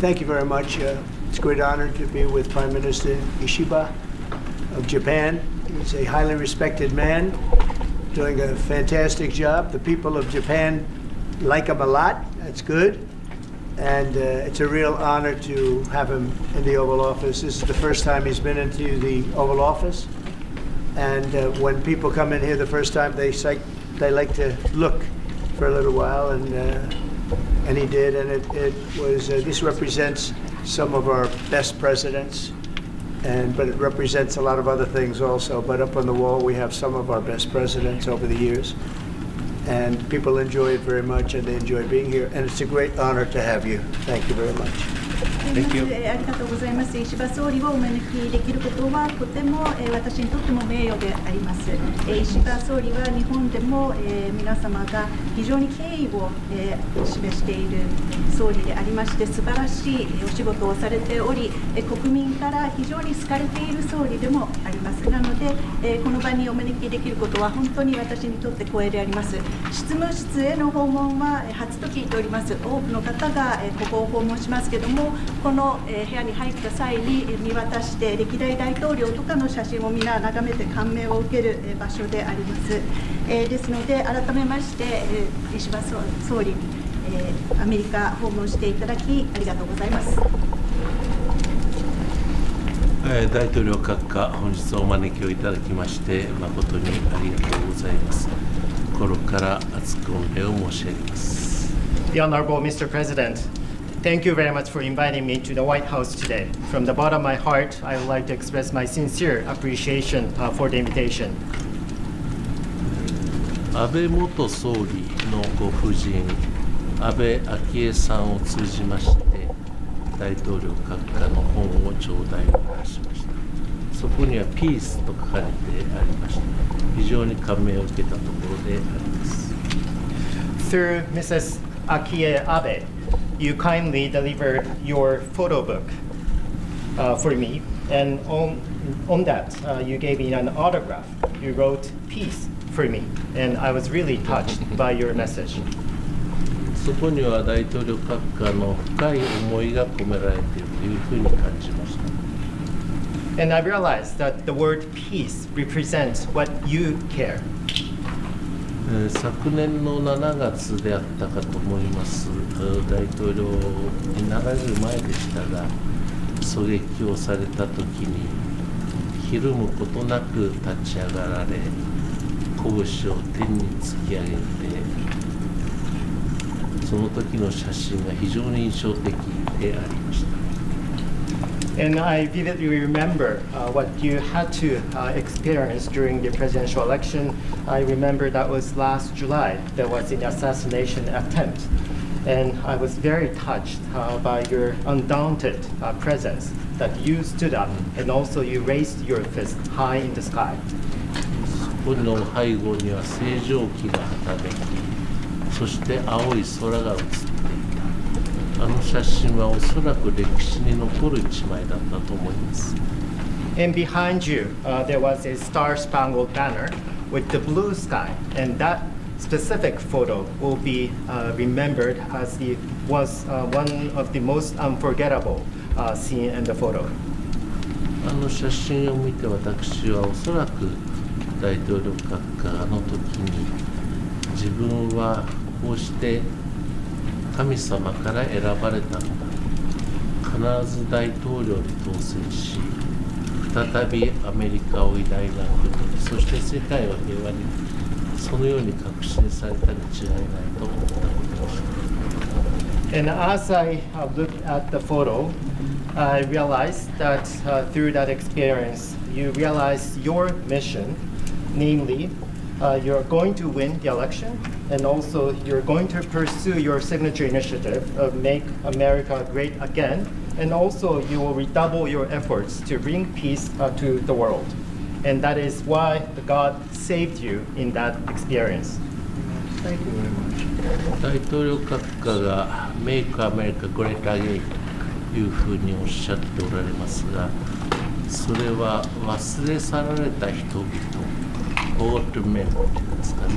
Thank you very much. It's a great honor to be with Prime Minister Ishiba of Japan. He's a highly respected man, doing a fantastic job. The people of Japan like him a lot. That's good. And it's a real honor to have him in the Oval Office. This is the first time he's been into the Oval Office. And when people come in here the first time, they like to look for a little while, and he did. And it was this represents some of our best presidents, but it represents a lot of other things also. But up on the wall, we have some of our best presidents over the years. And people enjoy it very much, and they enjoy being here. And it's a great honor to have you. Thank you very much. Thank you. ありがとうございます。石破総理をお招きできることはとても私にとっても名誉であります。石破総理は日本でも皆様が非常に敬意を示している総理でありまして、素晴らしいお仕事をされており、国民から非常に好かれている総理でもあります。なので、この場にお招きできることは本当に私にとって光栄であります。執務室への訪問は初と聞いております。多くの方がここを訪問しますけれども、この部屋に入った際に見渡して歴代大統領とかの写真を皆眺めて感銘を受ける場所であります。ですので改めまして石破総理、アメリカ訪問していただきありがとうございます。大統領閣下、本日お招きをいただきまして誠にありがとうございます。心から厚く御礼を申し上げます。 The Honorable Mr. President, thank you very much for inviting me to the White House today. From the bottom of my heart, I would like to express my sincere appreciation for the invitation. 安倍元総理のご夫人、安倍昭恵さんを通じまして、大統領閣下の本を頂戴いたしました。そこにはピースと書かれてありました。非常に感銘を受けたところであります。Through Mrs. Akie Abe, you kindly delivered your photo book for me, and on that you gave me an autograph. You wrote peace for me, and I was really touched by your message. そこには大統領閣下の深い思いが込められているというふうに感じました。And I realized that the word peace represents what you care. 昨年の7月であったかと思います。大統領になられる前でしたが、狙撃をされた時にひるむことなく立ち上がられ、拳を天に突き上げて、その時の写真が非常に印象的でありました。And I vividly remember what you had to experience during the presidential election. I remember that was last July. There was an assassination attempt. And I was very touched by your undaunted presence, that you stood up and also you raised your fist high in the sky. そこの背後には星条旗がはためき、そして青い空が映っていた。あの写真はおそらく歴史に残る一枚だったと思います。And behind you, there was a star-spangled banner with the blue sky, and that specific photo will be remembered as it was one of the most unforgettable scene in the photo. あの写真を見て私はおそらく大統領閣下あの時に自分はこうして神様から選ばれたのだ、必ず大統領に当選し再びアメリカを偉大な国、そして世界を平和に、そのように確信されたに違いないと思ったことでした。 And as I looked at the photo, I realized that through that experience, you realized your mission, namely, you're going to win the election, and also you're going to pursue your signature initiative of Make America Great Again, and also you will redouble your efforts to bring peace to the world. And that is why God saved you in that experience. Thank you very much. 大統領閣下が Make America Great Again というふうにおっしゃっておられますが、それは忘れ去られた人々、Old Men ですかね、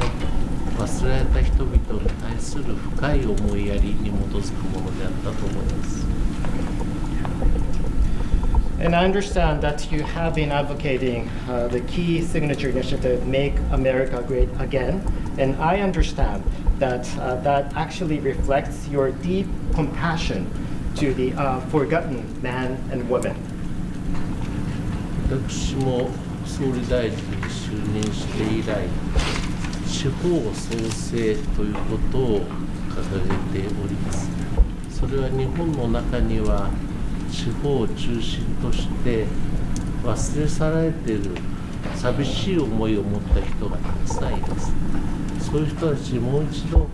忘れられた人々に対する深い思いやりに基づくものであったと思います。And I understand that you have been advocating the key signature initiative, Make America Great Again. And I understand that that actually reflects your deep compassion to the forgotten man and woman. 私も総理大臣に就任して以来、地方創生ということを掲げております。それは日本の中には地方を中心として忘れ去られている寂しい思いを持った人がたくさんいます。そういう人たちにもう一度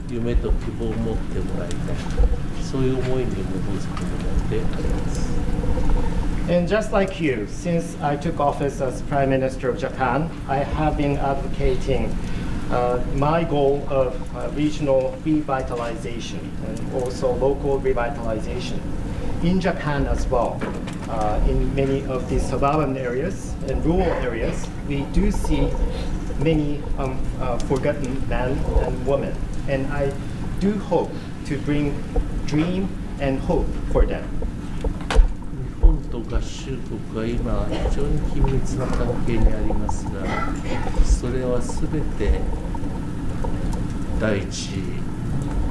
夢と希望を持ってもらいたい、そういう思いに基づくものであります。And just like you, since I took office as Prime Minister of Japan, I have been advocating my goal of regional revitalization and also local revitalization in Japan as well. In many of the suburban areas and rural areas, we do see many forgotten men and women. And I do hope to bring dream and hope for them. 日本と合衆国は今非常に緊密な関係にありますが、それは全て第一次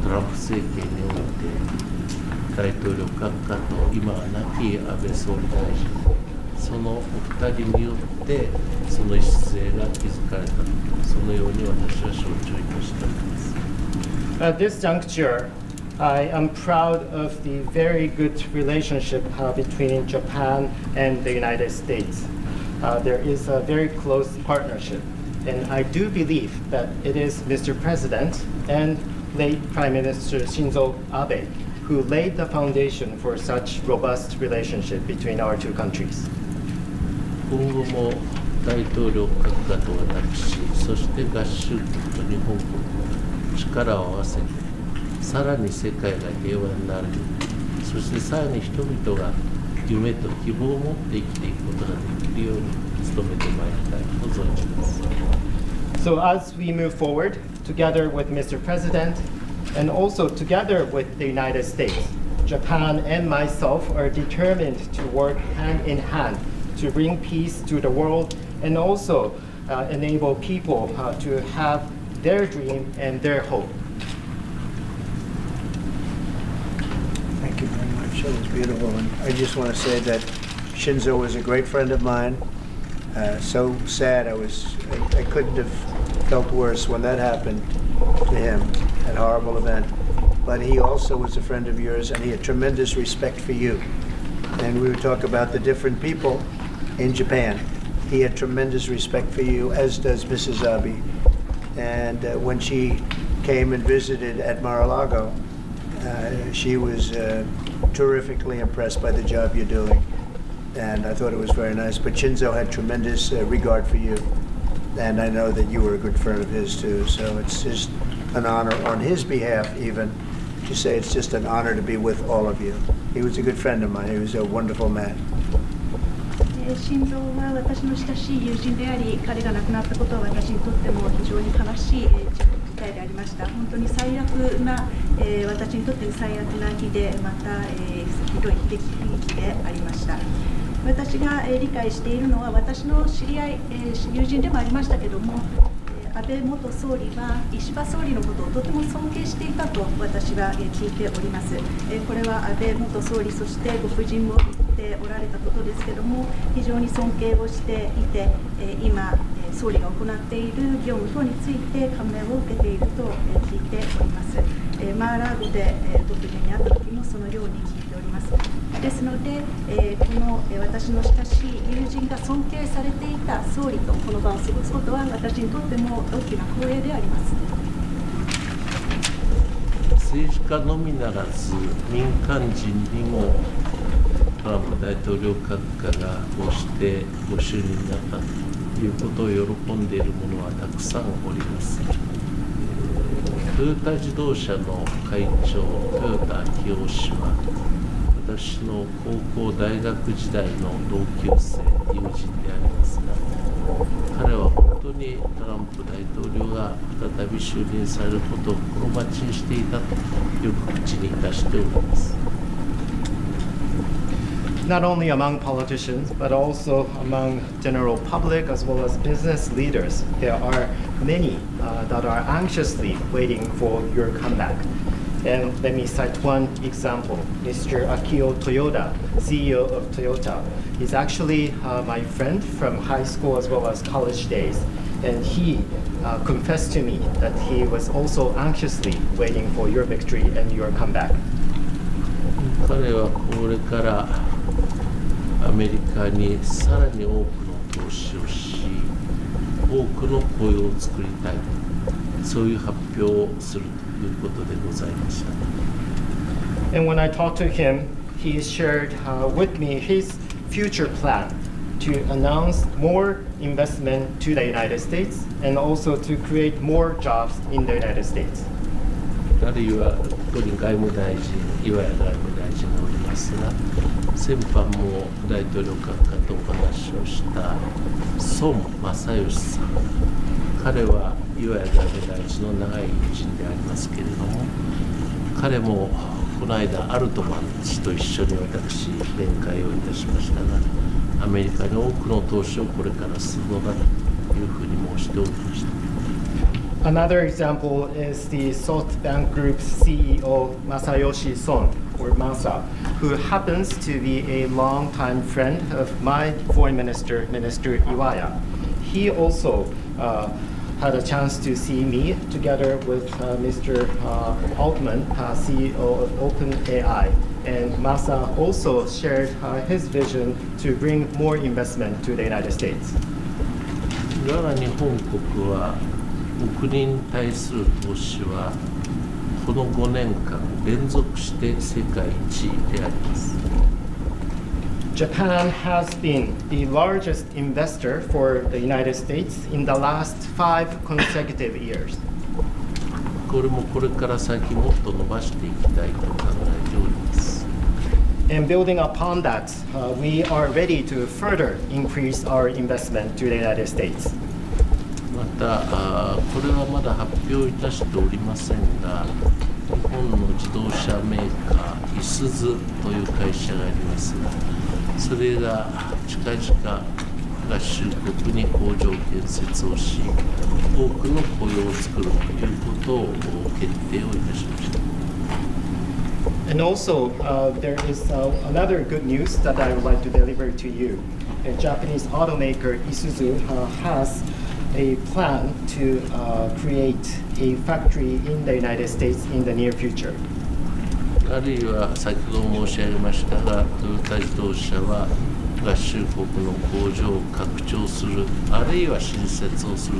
トランプ政権において大統領閣下と今は亡き安倍総理大臣、そのお二人によってその礎が築かれたと、そのように私は承知いたしております。At this juncture, I am proud of the very good relationship between Japan and the United States. There is a very close partnership, and I do believe that it is Mr. President and late Prime Minister Shinzo Abe who laid the foundation for such robust relationship between our two countries. 今後も大統領閣下と私、そして合衆国と日本国、力を合わせてさらに世界が平和になるように、そしてさらに人々が夢と希望を持って生きていくことができるように努めてまいりたいと存じます。So as we move forward together with Mr. President and also together with the United States, Japan and myself are determined to work hand in hand to bring peace to the world and also enable people to have their dream and their hope. Thank you very much. That was beautiful. And I just want to say that Shinzo was a great friend of mine. So sad. I couldn't have felt worse when that happened to him, that horrible event. But he also was a friend of yours, and he had tremendous respect for you. And we would talk about the different people in Japan. He had tremendous respect for you, as does Mrs. Abe. And when she came and visited at Mar-a-Lago, she was terrifically impressed by the job you're doing. And I thought it was very nice. But Shinzo had tremendous regard for you. And I know that you were a good friend of his too. So it's just an honor on his behalf even to say it's just an honor to be with all of you. He was a good friend of mine. He was a wonderful man. 心臓は私の親しい友人であり、彼が亡くなったことは私にとっても非常に悲しい事態でありました。本当に最悪な、私にとって最悪な日で、また、ひどい悲劇でありました。私が、理解しているのは、私の知り合い、友人でもありましたけども、安倍元総理は石破総理のことをとても尊敬していたと私は聞いております。これは安倍元総理、そしてご夫人も言っておられたことですけども、非常に尊敬をしていて、今、総理が行っている業務等について感銘を受けていると聞いております。マーラーゴでご夫人に会った時もそのように聞いております。ですので、この私の親しい友人が尊敬されていた総理とこの場を過ごすことは私にとっても大きな光栄であります。政治家のみならず民間人にもトランプ大統領閣下がこうしてご就任になったということを喜んでいる者はたくさんおります。トヨタ自動車の会長、豊田清氏は私の高校大学時代の同級生、友人でありますが、彼は本当にトランプ大統領が再び就任されることを心待ちにしていたとよく口に出しております。not only among politicians, but also among general public as well as business leaders. There are many that are anxiously waiting for your comeback. And let me cite one example. Mr. Akio Toyoda, CEO of Toyota, is actually my friend from high school as well as college days. And he confessed to me that he was also anxiously waiting for your victory and your comeback. 彼はこれからアメリカにさらに多くの投資をし、多くの雇用を作りたい、そういう発表をするということでございました。And when I talked to him, he shared with me his future plan to announce more investment to the United States and also to create more jobs in the United States. あるいはここに外務大臣、岩屋外務大臣がおりますが、先般も大統領閣下とお話をした孫正義さん、彼は岩屋外務大臣の長い友人でありますけれども、彼もこの間アルトマン氏と一緒に私面会をいたしましたが、アメリカに多くの投資をこれからするのだというふうに申しておりました。Another example is the SoftBank Group's CEO Masayoshi Son, or Masa, who happens to be a longtime friend of my foreign minister, Minister Iwaya. He also had a chance to see me together with Mr. Altman, CEO of OpenAI. And Masa also shared his vision to bring more investment to the United States. 我が日本国は国に対する投資はこの5年間連続して世界一であります。Japan has been the largest investor for the United States in the last 5 consecutive years. これもこれから先もっと伸ばしていきたいと考えております。And building upon that, we are ready to further increase our investment to the United States. またこれはまだ発表いたしておりませんが、日本の自動車メーカーいすずという会社がありますが、それが近々合衆国に工場建設をし、多くの雇用を作るということを決定をいたしました。And also, there is another good news that I would like to deliver to you. A Japanese automaker Isuzu has a plan to create a factory in the United States in the near future. あるいは先ほど申し上げましたが、トヨタ自動車は合衆国の工場を拡張する、あるいは新設をする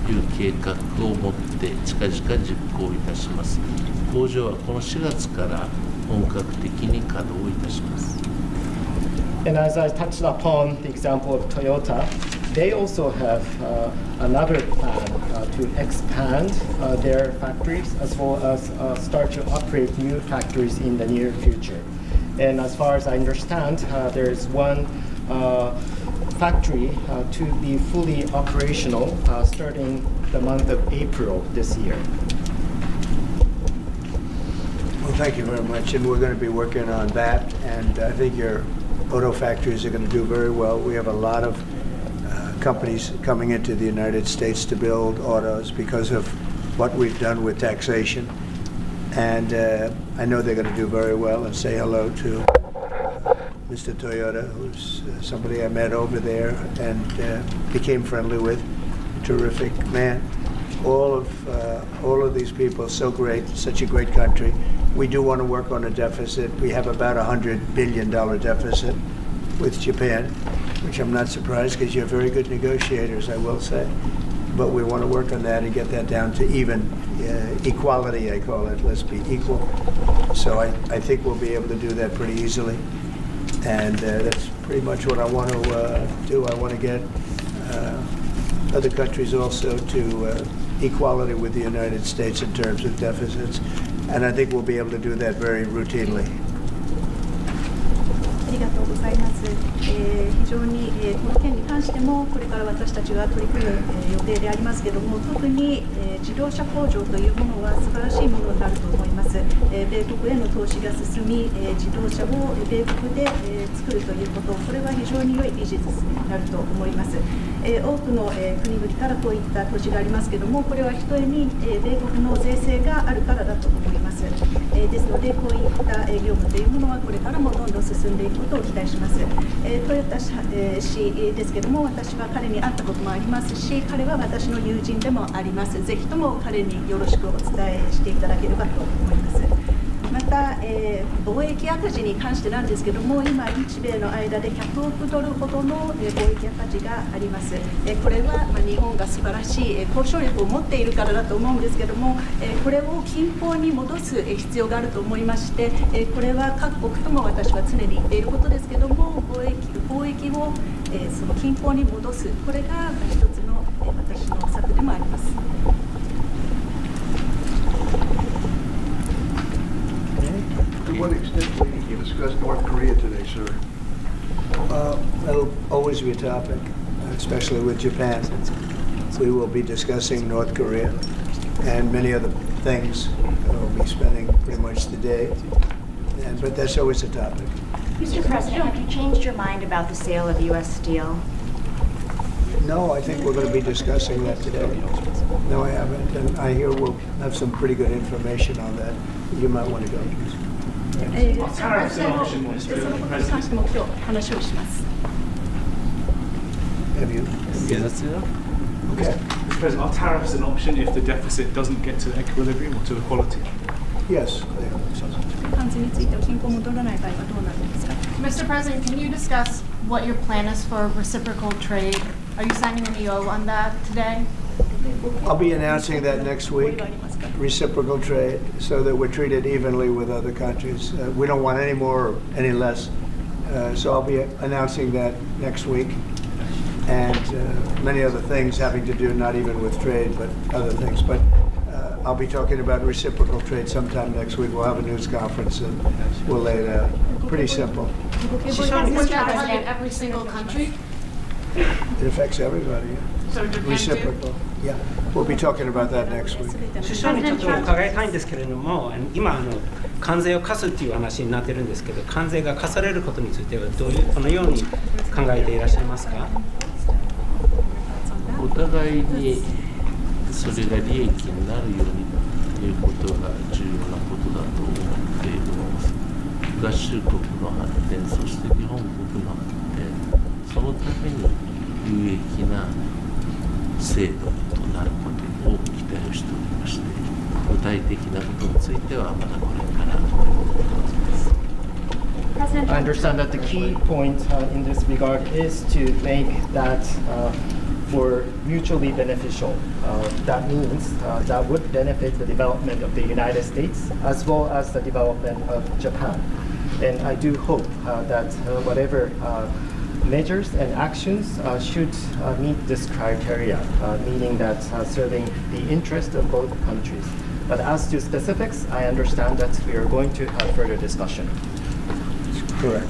という計画を持って近々実行いたします。工場はこの4月から本格的に稼働いたします。And as I touched upon the example of Toyota, they also have another plan to expand their factories as well as start to operate new factories in the near future. And as far as I understand, there is one factory to be fully operational starting the month of April this year. Well, thank you very much, and we're going to be working on that, and I think your auto factories are going to do very well. We have a lot of companies coming into the United States to build autos because of what we've done with taxation, and I know they're going to do very well. And say hello to Mr. Toyota, who's somebody I met over there and became friendly with. Terrific man. All of these people, so great, such a great country. We do want to work on a deficit. We have about $100 billion deficit with Japan, which I'm not surprised because you're very good negotiators, I will say. But we want to work on that and get that down to even equality, I call it. Let's be equal. So I think we'll be able to do that pretty easily. And that's pretty much what I want to do. I want to get other countries also to equality with the United States in terms of deficits. And I think we'll be able to do that very routinely. ありがとうございます。。非常に、この件に関してもこれから私たちが取り組む、予定でありますけれども、特に、自動車工場というものは素晴らしいものになると思います。米国への投資が進み、自動車を米国で、作るということ、これは非常に良いビジネスになると思います。多くの、国々からこういった投資がありますけれども、これはひとえに、米国の税制があるからだと思います。ですので、こういった業務というものはこれからもどんどん進んでいくことを期待します。トヨタ氏ですけれども、私は彼に会ったこともありますし、彼は私の友人でもあります。ぜひとも彼によろしくお伝えしていただければと思います。また、貿易赤字に関してなんですけれども、今、日米の間で100億ドルほどの貿易赤字があります。これは日本が素晴らしい交渉力を持っているからだと思うんですけれども、これを均衡に戻す必要があると思いまして、これは各国とも私は常に言っていることですけれども、貿易をその均衡に戻す、これが一つの私の策でもあります。To what extent will you discuss North Korea today, sir? That'll always be a topic, especially with Japan. We will be discussing North Korea and many other things. We'll be spending pretty much the day, but that's always a topic. Mr. President, have you changed your mind about the sale of U.S. steel? No, I think we're going to be discussing that today. No, I haven't, and I hear we'll have some pretty good information on that. You might want to go. そのことに関しても今日話をします。Have you? Okay. Mr. President, are tariffs an option if the deficit doesn't get to equilibrium or to equality? Yes. 関税については均衡戻らない場合はどうなるんですか。 Mr. President, can you discuss what your plan is for reciprocal trade? Are you signing an EO on that today? I'll be announcing that next week. Reciprocal trade, so that we're treated evenly with other countries. We don't want any more or any less. So I'll be announcing that next week. And many other things having to do not even with trade, but other things. But I'll be talking about reciprocal trade sometime next week. We'll have a news conference and we'll lay it out. Pretty simple. Would that target every single country? It affects everybody. So Japan too? Reciprocal. Yeah. We'll be talking about that next week. 首相にちょっと伺いたいんですけれども、今関税を課すという話になってるんですけど、関税が課されることについてはこのように考えていらっしゃいますか？お互いにそれが利益になるようにということが重要なことだと思っているのです。合衆国の発展、そして日本国の発展、そのために有益な制度となることを期待をしておりまして、具体的なことについてはまだこれからということでございます。I understand that the key point in this regard is to make that for mutually beneficial. That means that would benefit the development of the United States as well as the development of Japan. And I do hope that whatever measures and actions should meet this criteria, meaning that serving the interest of both countries. But as to specifics, I understand that we are going to have further discussion. Correct.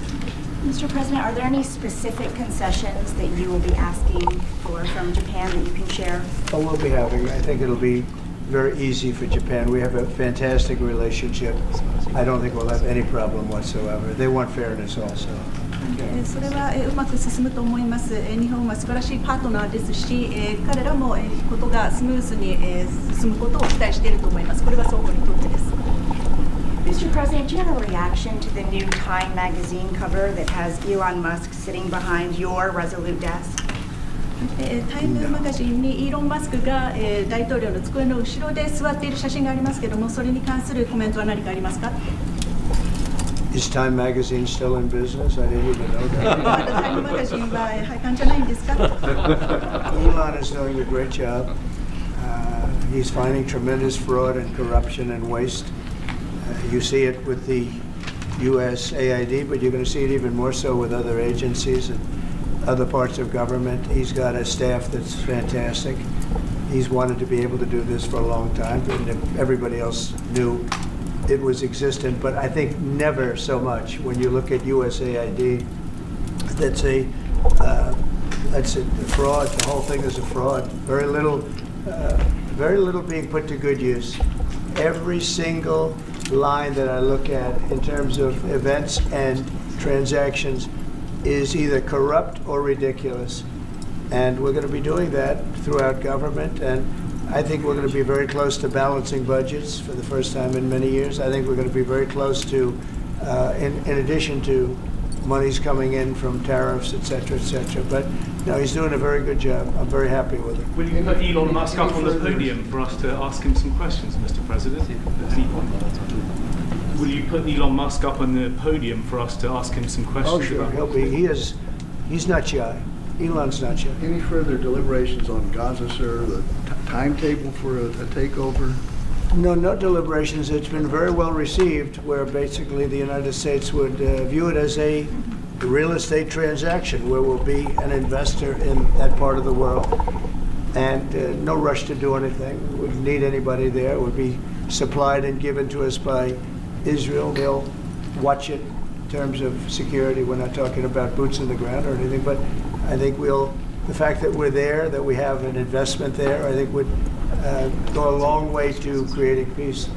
Mr. President, are there any specific concessions that you will be asking for from Japan that you can share? Oh, we'll be having, I think it'll be very easy for Japan. We have a fantastic relationship. I don't think we'll have any problem whatsoever. They want fairness also. それはうまく進むと思います。日本は素晴らしいパートナーですし、彼らもことがスムーズに進むことを期待していると思います。これは双方にとってです。Mr. President, do you have a reaction to the new Time magazine cover that has Elon Musk sitting behind your Resolute desk? タイムマガジンにイーロン・マスクが大統領の机の後ろで座っている写真がありますけれども、それに関するコメントは何かありますか？ Is Time Magazine still in business? I didn't even know that. タイムマガジンは廃刊じゃないんですか？ Elon is doing a great job. He's finding tremendous fraud and corruption and waste. You see it with the USAID, but you're going to see it even more so with other agencies and other parts of government. He's got a staff that's fantastic. He's wanted to be able to do this for a long time, and everybody else knew it was existent, but I think never so much. When you look at USAID, that's a fraud. The whole thing is a fraud. Very little being put to good use. Every single line that I look at in terms of events and transactions is either corrupt or ridiculous. And we're going to be doing that throughout government. And I think we're going to be very close to balancing budgets for the first time in many years. I think we're going to be very close to, in addition to monies coming in from tariffs, et cetera, et cetera. But no, he's doing a very good job. I'm very happy with it. Will you put Elon Musk up on the podium for us to ask him some questions, Mr. President, at any point? Will you put Elon Musk up on the podium for us to ask him some questions? Oh, sure. about He's not shy. Elon's not shy. Any further deliberations on Gaza, sir? The timetable for a takeover? No deliberations. It's been very well received, where basically the United States would view it as a real estate transaction, where we'll be an investor in that part of the world. And no rush to do anything. We wouldn't need anybody there. It would be supplied and given to us by Israel. They'll watch it in terms of security. We're not talking about boots in the ground or anything, but I think the fact that we're there, that we have an investment there, I think would go a long way to creating peace.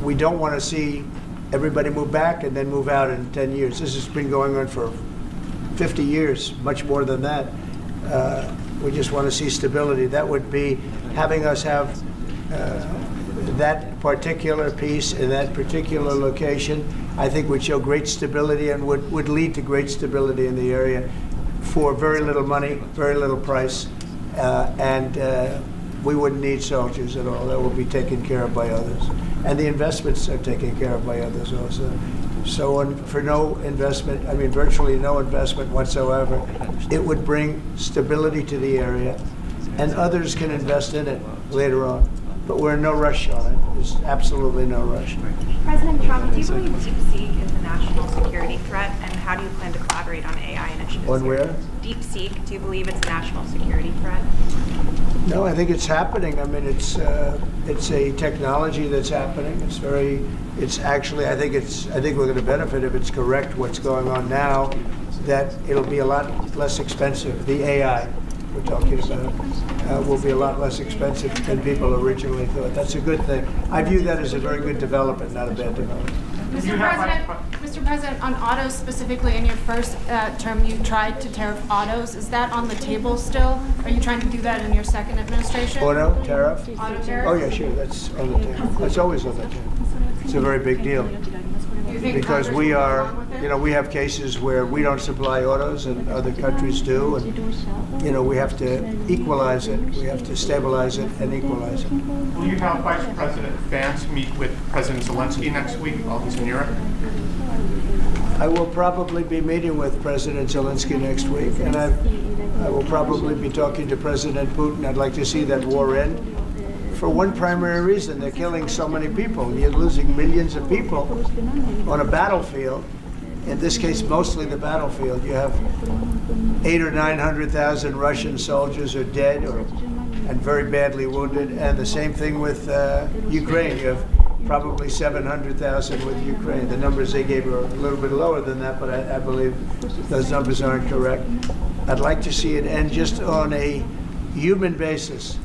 We don't want to see everybody move back and then move out in 10 years. This has been going on for 50 years, much more than that. We just want to see stability. That would be having us have that particular piece in that particular location, I think would show great stability and would lead to great stability in the area for very little money, very little price, and we wouldn't need soldiers at all. That will be taken care of by others. And the investments are taken care of by others also. So for no investment, I mean virtually no investment whatsoever, it would bring stability to the area, and others can invest in it later on. But we're in no rush on it. There's absolutely no rush. President Trump, do you believe DeepSeek is a national security threat, and how do you plan to collaborate on AI initiatives? On where? DeepSeek, do you believe it's a national security threat? No, I think it's happening. I mean, it's a technology that's happening. It's actually, I think we're going to benefit if it's correct what's going on now, that it'll be a lot less expensive. The AI we're talking about will be a lot less expensive than people originally thought. That's a good thing. I view that as a very good development, not a bad development. Mr. President, on autos specifically, in your first term, you tried to tariff autos. Is that on the table still? Are you trying to do that in your second administration? Auto tariff? Auto tariff? Oh, yeah, sure. That's on the table. That's always on the table. It's a very big deal. Because we are, we have cases where we don't supply autos and other countries do, and, we have to equalize it. We have to stabilize it and equalize it. Will you have Vice President Vance meet with President Zelensky next week while he's in Europe? I will probably be meeting with President Zelensky next week, and I will probably be talking to President Putin. I'd like to see that war end. For one primary reason, they're killing so many people. You're losing millions of people on a battlefield. In this case, mostly the battlefield. You have 800,000 or 900,000 Russian soldiers are dead and very badly wounded. And the same thing with Ukraine. You have probably 700,000 with Ukraine. The numbers they gave are a little bit lower than that, but I believe those numbers aren't correct. I'd like to see it end just on a human basis.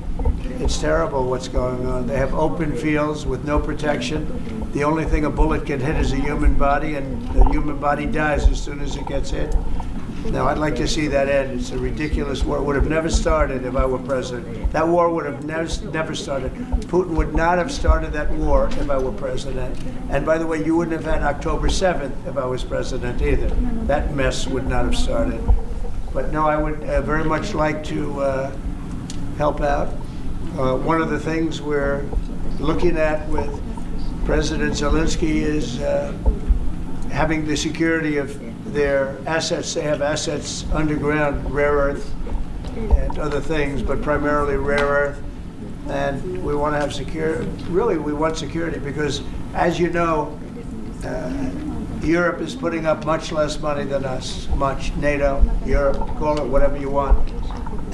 It's terrible what's going on. They have open fields with no protection. The only thing a bullet can hit is a human body, and the human body dies as soon as it gets hit. Now, I'd like to see that end. It's a ridiculous war. It would have never started if I were president. That war would have never started. Putin would not have started that war if I were president. And by the way, you wouldn't have had October 7th if I was president either. That mess would not have started. But no, I would very much like to help out. One of the things we're looking at with President Zelensky is having the security of their assets. They have assets underground, rare earth and other things, but primarily rare earth. And we want to have security. Really, we want security because, as you know, Europe is putting up much less money than us. NATO, Europe, call it whatever you want.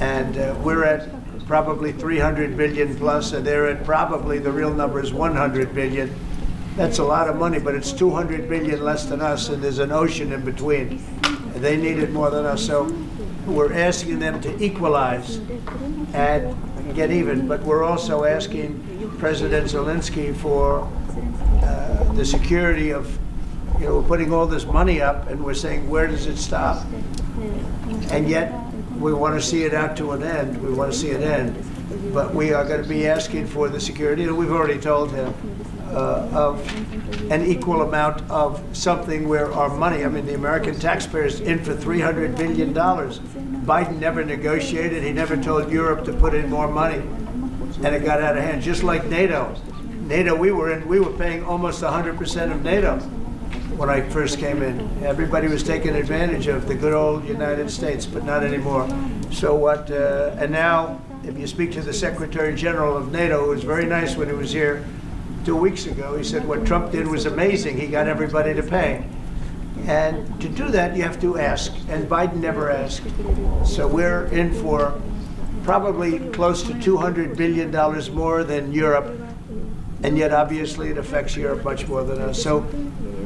And we're at probably 300 billion plus, and they're at probably, the real number is 100 billion. That's a lot of money, but it's 200 billion less than us, and there's an ocean in between. They need it more than us. So we're asking them to equalize and get even. But we're also asking President Zelensky for the security of, we're putting all this money up and we're saying, where does it stop? And yet, we want to see it out to an end. We want to see it end. But we are going to be asking for the security, and we've already told him, of an equal amount of something where our money, I mean, the American taxpayers in for $300 billion. Biden never negotiated. He never told Europe to put in more money. And it got out of hand, just like NATO. NATO, we were paying almost 100% of NATO when I first came in. Everybody was taking advantage of the good old United States, but not anymore. So what, and now, if you speak to the Secretary General of NATO, who was very nice when he was here 2 weeks ago, he said what Trump did was amazing. He got everybody to pay. And to do that, you have to ask, and Biden never asked. So we're in for probably close to $200 billion more than Europe, and yet obviously it affects Europe much more than us. So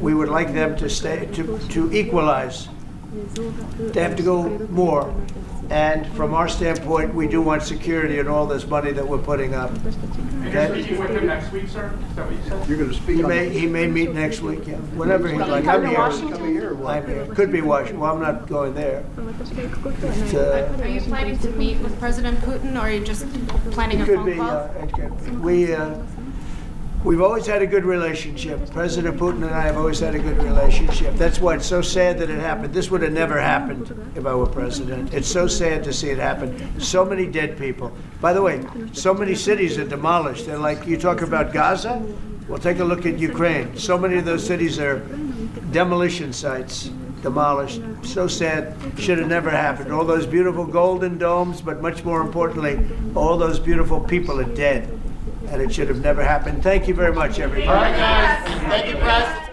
we would like them to stay, to equalize. They have to go more. And from our standpoint, we do want security and all this money that we're putting up. And you're speaking with him next week, sir? Is that what you said? You're going to speak He may meet next week, yeah. Whenever he's like, I'm here. I'm here. Could be Washington. Well, I'm not going there. Are you planning to meet with President Putin, or are you just planning a It could phone be. call? We've always had a good relationship. President Putin and I have always had a good relationship. That's why it's so sad that it happened. This would have never happened if I were president. It's so sad to see it happen. So many dead people. By the way, so many cities are demolished. They're like, you talk about Gaza? Well, take a look at Ukraine. So many of those cities are demolition sites, demolished. So sad. Should have never happened. All those beautiful golden domes, but much more importantly, all those beautiful people are dead. And it should have never happened. Thank you very much, everybody. All right, guys. Thank you, Press.